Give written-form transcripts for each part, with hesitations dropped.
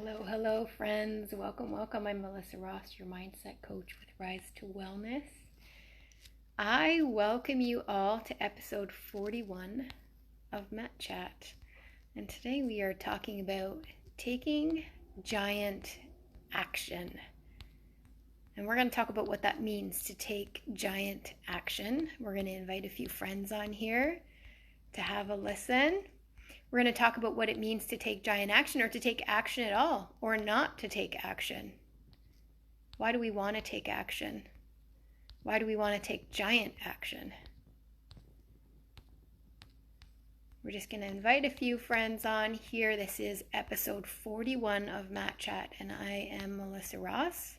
Hello, friends. Welcome. I'm Melissa Ross, your mindset coach with Rise to Wellness. I welcome you all to episode 41 of Mat Chat. And today we are talking about taking giant action. And we're going to talk about what that means to take giant action. We're going to invite a few friends on here to have a listen. We're going to talk about what it means to take giant action, or to take action at all, or not to take action. Why do we want to take action? Why do we want to take giant action? We're just going to invite a few friends on here. This is episode 41 of Mat Chat, and I am Melissa Ross,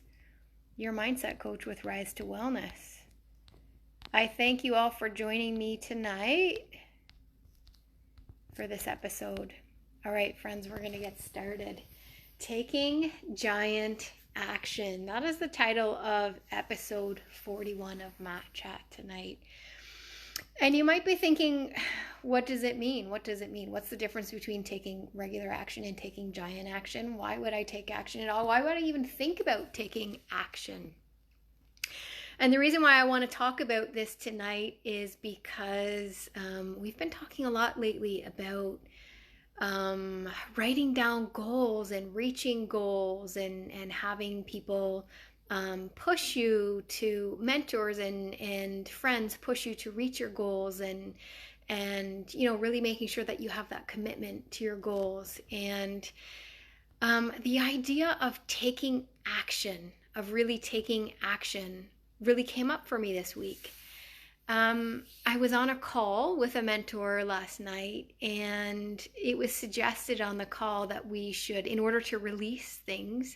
your mindset coach with Rise to Wellness. I thank you all for joining me tonight for this episode. All right, friends, we're going to get started. Taking giant action. That is the title of episode 41 of Mat Chat tonight. And you might be thinking, what does it mean? What does it mean? What's the difference between taking regular action and taking giant action? Why would I take action at all? Why would I even think about taking action? And the reason why I want to talk about this tonight is because we've been talking a lot lately about writing down goals and reaching goals and having people push you to, mentors and friends push you to reach your goals and really making sure that you have that commitment to your goals. And the idea of taking action, of really taking action, really came up for me this week. I was on a call with a mentor last night, and it was suggested on the call that we should, in order to release things,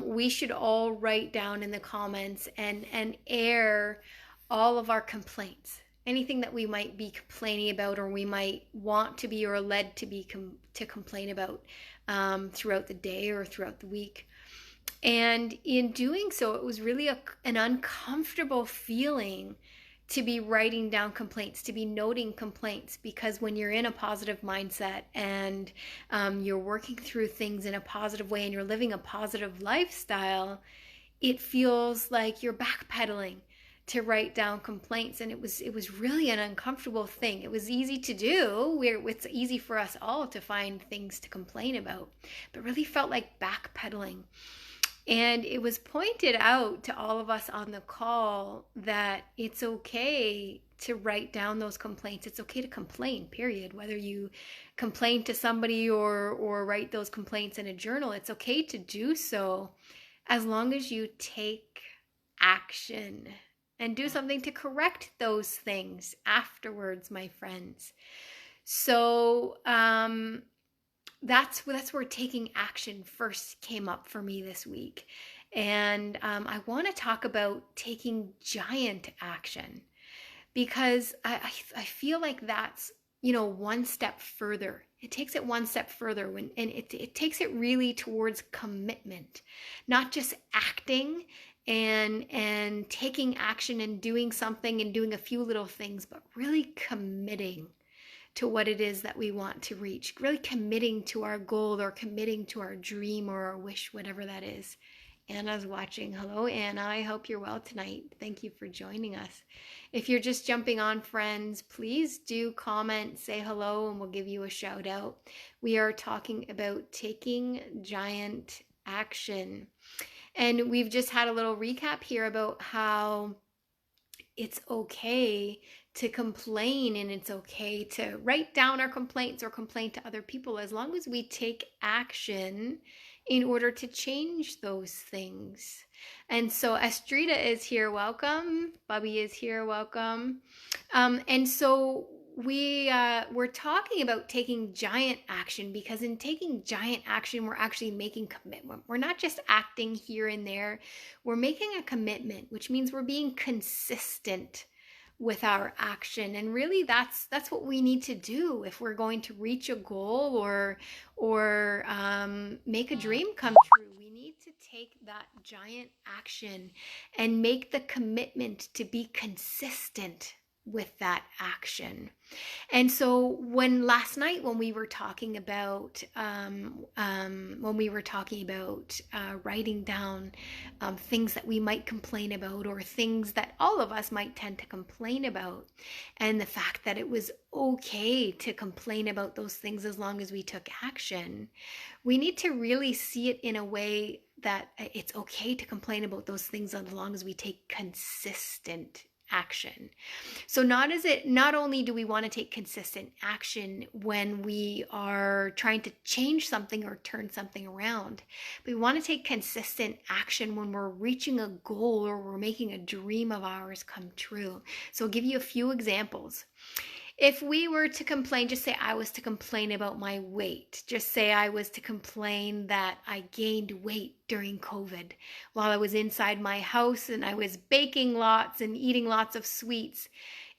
we should all write down in the comments and air all of our complaints. Anything that we might be complaining about, or we might want to be, or led to be to complain about throughout the day or throughout the week. And in doing so, it was really an uncomfortable feeling to be writing down complaints, to be noting complaints, because when you're in a positive mindset and you're working through things in a positive way and you're living a positive lifestyle, it feels like you're backpedaling to write down complaints. And it was really an uncomfortable thing. It was easy to do. It's easy for us all to find things to complain about, but really felt like backpedaling. And it was pointed out to all of us on the call that it's okay to write down those complaints. It's okay to complain, period. Whether you complain to somebody or write those complaints in a journal, it's okay to do so as long as you take action and do something to correct those things afterwards, my friends. So, that's where taking action first came up for me this week. And I want to talk about taking giant action, because I feel like that's, one step further. It takes it one step further and it takes it really towards commitment, not just acting and taking action and doing something and doing a few little things, but really committing to what it is that we want to reach, really committing to our goal or committing to our dream or our wish, whatever that is. Anna's watching. Hello, Anna. I hope you're well tonight. Thank you for joining us. If you're just jumping on, friends, please do comment, say hello, and we'll give you a shout out. We are talking about taking giant action. And we've just had a little recap here about how it's okay to complain, and it's okay to write down our complaints or complain to other people, as long as we take action in order to change those things. And so Estrida is here, welcome. Bubby is here, welcome. And so we're talking about taking giant action, because in taking giant action, we're actually making commitment. We're not just acting here and there. We're making a commitment, which means we're being consistent with our action. And really that's what we need to do if we're going to reach a goal or make a dream come true. We need to take that giant action and make the commitment to be consistent with that action. And so when last night when we were talking about writing down things that we might complain about, or things that all of us might tend to complain about, and the fact that it was okay to complain about those things as long as we took action, we need to really see it in a way that it's okay to complain about those things as long as we take consistent action. So not only do we want to take consistent action when we are trying to change something or turn something around, but we want to take consistent action when we're reaching a goal or we're making a dream of ours come true. So I'll give you a few examples. If we were to complain, just say I was to complain about my weight. Just say I was to complain that I gained weight during COVID while I was inside my house and I was baking lots and eating lots of sweets.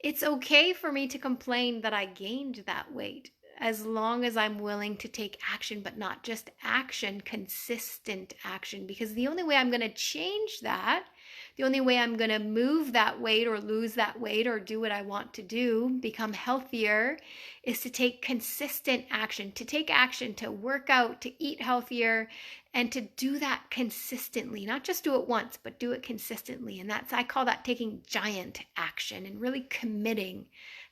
It's okay for me to complain that I gained that weight, as long as I'm willing to take action, but not just action, consistent action. Because the only way I'm going to change that, the only way I'm going to move that weight or lose that weight or do what I want to do, become healthier, is to take consistent action, to take action, to work out, to eat healthier, and to do that consistently. Not just do it once, but do it consistently. And I call that taking giant action and really committing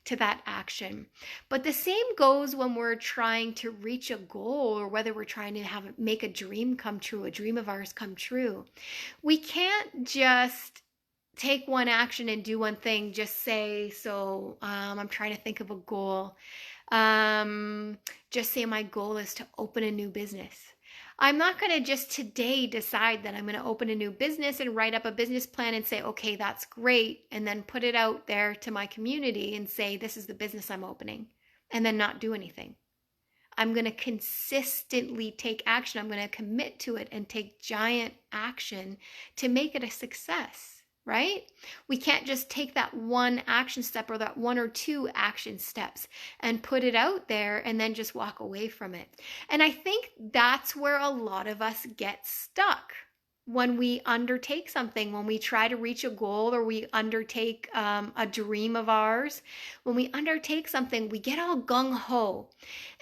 to that action. But the same goes when we're trying to reach a goal, or whether we're trying to make a dream come true, a dream of ours come true. We can't just take one action and do one thing. Just say, I'm trying to think of a goal. Just say my goal is to open a new business. I'm not going to just today decide that I'm going to open a new business and write up a business plan and say, okay, that's great, and then put it out there to my community and say, this is the business I'm opening, and then not do anything. I'm going to consistently take action. I'm going to commit to it and take giant action to make it a success. Right? We can't just take that one action step or that one or two action steps and put it out there and then just walk away from it. And I think that's where a lot of us get stuck when we undertake something, when we try to reach a goal, or we undertake a dream of ours. When we undertake something, we get all gung-ho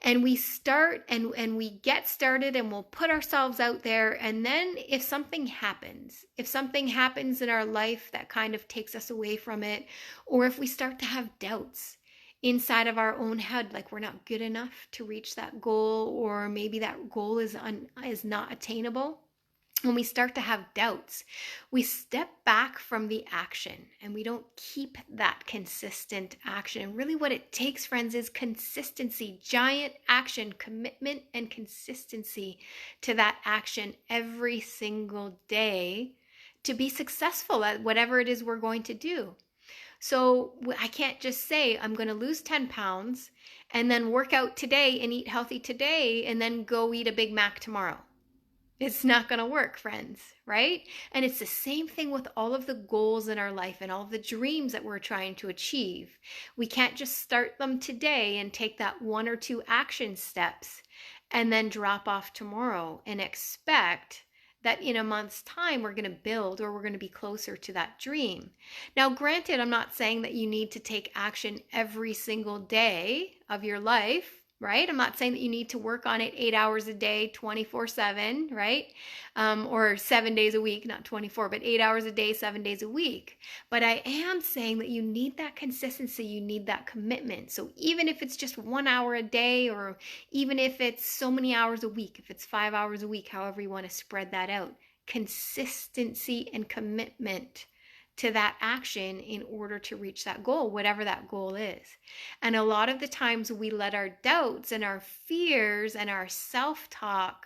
and we start and we get started and we'll put ourselves out there. And then if something happens in our life that kind of takes us away from it, or if we start to have doubts inside of our own head, like we're not good enough to reach that goal, or maybe that goal is not attainable, when we start to have doubts, we step back from the action and we don't keep that consistent action. And really what it takes, friends, is consistency, giant action, commitment, and consistency to that action every single day to be successful at whatever it is we're going to do. So I can't just say I'm going to lose 10 pounds and then work out today and eat healthy today and then go eat a Big Mac tomorrow. It's not going to work, friends, right? And it's the same thing with all of the goals in our life and all of the dreams that we're trying to achieve. We can't just start them today and take that one or two action steps and then drop off tomorrow and expect that in a month's time we're going to build, or we're going to be closer to that dream. Now, granted, I'm not saying that you need to take action every single day of your life, right? I'm not saying that you need to work on it 8 hours a day, 24/7, right? Or 7 days a week, not 24, but 8 hours a day, 7 days a week. But I am saying that you need that consistency. You need that commitment. So even if it's just 1 hour a day, or even if it's so many hours a week, if it's 5 hours a week, however you want to spread that out, consistency and commitment to that action in order to reach that goal, whatever that goal is. And a lot of the times we let our doubts and our fears and our self-talk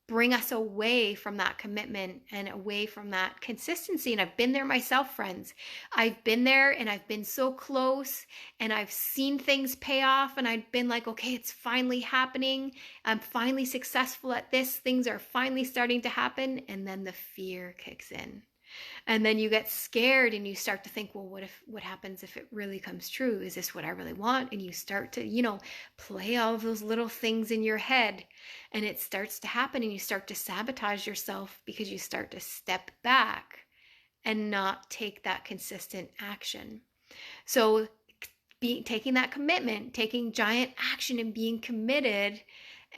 bring us away from that commitment and away from that consistency. And I've been there myself, friends. I've been there and I've been so close and I've seen things pay off and I've been like, okay, it's finally happening. I'm finally successful at this. Things are finally starting to happen. And then the fear kicks in. And then you get scared and you start to think, well, what happens if it really comes true? Is this what I really want? And you start to, play all of those little things in your head, and it starts to happen, and you start to sabotage yourself because you start to step back and not take that consistent action. So taking that commitment, taking giant action and being committed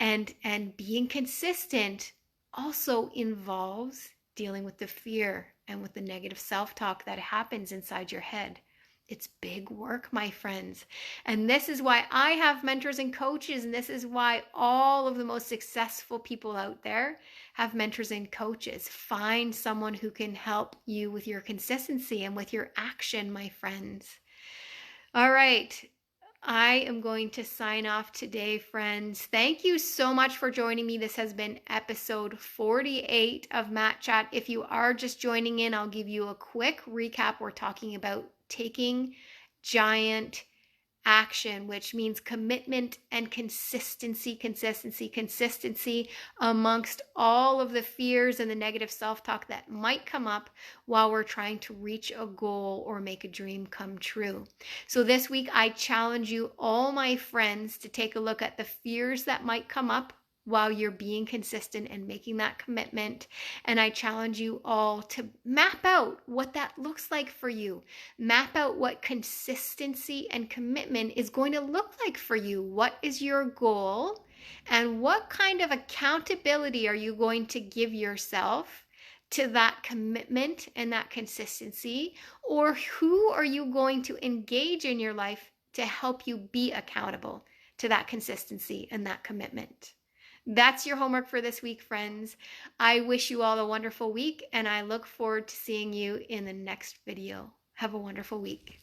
and being consistent also involves dealing with the fear and with the negative self-talk that happens inside your head. It's big work, my friends. And this is why I have mentors and coaches, and this is why all of the most successful people out there have mentors and coaches. Find someone who can help you with your consistency and with your action, my friends. All right. I am going to sign off today, friends. Thank you so much for joining me. This has been episode 48 of Matt Chat. If you are just joining in, I'll give you a quick recap. We're talking about taking giant action, which means commitment and consistency amongst all of the fears and the negative self-talk that might come up while we're trying to reach a goal or make a dream come true. So this week, I challenge you, all my friends, to take a look at the fears that might come up while you're being consistent and making that commitment. And I challenge you all to map out what that looks like for you. Map out what consistency and commitment is going to look like for you. What is your goal? And what kind of accountability are you going to give yourself to that commitment and that consistency? Or who are you going to engage in your life to help you be accountable to that consistency and that commitment? That's your homework for this week, friends. I wish you all a wonderful week, and I look forward to seeing you in the next video. Have a wonderful week.